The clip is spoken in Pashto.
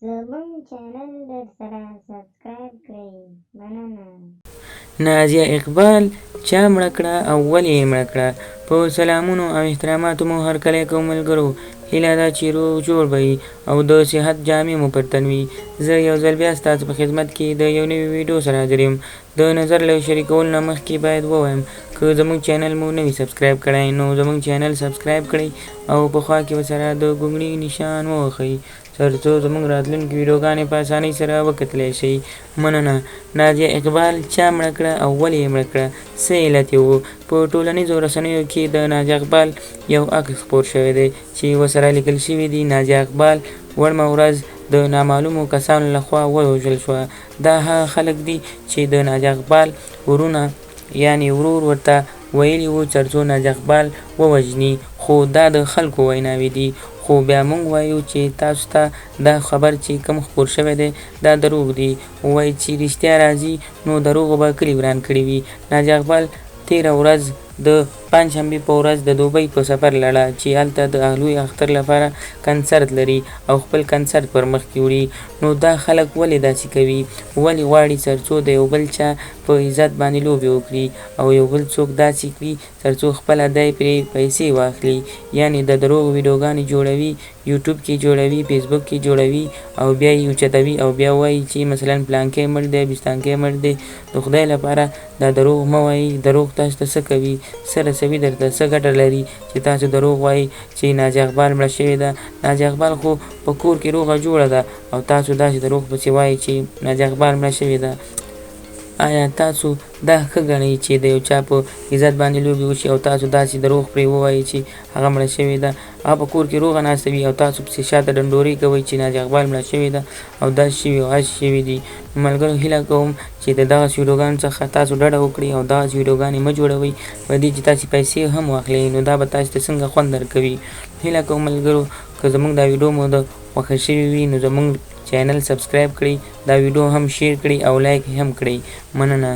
زموږ چینل درسره سبسکرایب کړئ. مننه. نازیه اقبال چا مړه کړه او ولې یې مړه کړه؟ په سلامونو او احتراماتو مو هرکلی کوم ملګرو. هیله ده چې روغ جوړ به وي او د صحت جامې مو پر تن وي. زه یو ځل بیا ستاسو په خدمت کې د یو نوي ویډیو سره حاضر یم. د نظر له شریکولو نه مخکې باید ووایم که زموږ چینل مو نه وي سبسکرایب کړی نو زموږ چینل سبسکرایب کړئ او په خوا کې ورسره د ګونګړي نشان ووهئ تر څو زموږ راتلونکي ویډیوګانې په اسانۍ سره وکتلی شئ. مننه. نازیه اقبال چا مړه کړه او ولې یې مړه کړه؟ څه علت یې و؟ په ټولنیزو رسنیو کې د نازیه اقبال یو عکس خپور شوی دی چې ورسره لیکل شوي دي نازیه اقبال وړمه ورځ د نامعلومو کسانو لخوا ووژل شوه. دا هغه خلک دي چې د نازیه اقبال ورونه یعنې ورور ورته ویلي وو تر څو نازیه اقبال ووژني، خو دا د خلکو ویناوې دي. خو بیا موږ وایو چې تاسو ته دا خبر چې کوم خپور شوی دی دا دروغ دی. وایي چې رښتیا راځي نو دروغو به کلي وران کړي وي. نازیه اقبال تېره ورځ د پنجشنبې په ورځ د دوبۍ په سفر لاړه چې هلته د لوی اختر لپاره کنسرت لري او خپل کنسرت پر مخ کې وړي. نو دا خلک ولې داسې کوي؟ ولې غواړي تر څو د یو بل چا په عزت باندې لوبې وکړي او یو بل څوک داسې کړي تر څو خپله دی پرې پیسې واخلي؟ یعنې د دروغو ویډیوګانې جوړوي، یوټیوب کې جوړوي، فیسبوک کې جوړوي او بیا یې اوچتوي او بیا وایي چې مثلا پلانکی مړ دی، بستانکی مړ دی. د خدای لپاره دا دروغ مه وایئ. دروغ تاسو ته څه کوي؟ څه رسوي درته؟ څه ګټه لري چې تاسو دروغ وایئ چې نازیه اقبال مړه شوې ده؟ نازیه اقبال خو په کور کې روغه جوړه ده او تاسو داسې دروغ پسې وایئ چې نازیه اقبال مړه شوې ده. آیا تاسو دا ښه ګڼئ چې د یو چا په عزت باندې لوبې وشي او تاسو داسې دروغ پرې ووایئ چې هغه مړه شوې ده؟ هغه په کور کې روغه ناسته وي او تاسو پسې شاته ډنډورې کوئ چې نازیه اقبال مړه شوې ده او داسې شوي او هسې شوي دي. ملګرو هیله کوم چې د دغسې ویډیوګانو څخه تاسو ډډه وکړئ او دغسې ویډیوګانې مه جوړوئ په دې چې تاسې پیسې هم واخلئ نو دا به تاسو ته څنګه خوند درکوي. هیله کوم ملګرو که زموږ دا ویډیو مو د خوښه شوي وي نو زموږ چینل سبسکرایب کړئ، دا ویډیو هم شیر کړئ او لایک هم کړئ. مننه.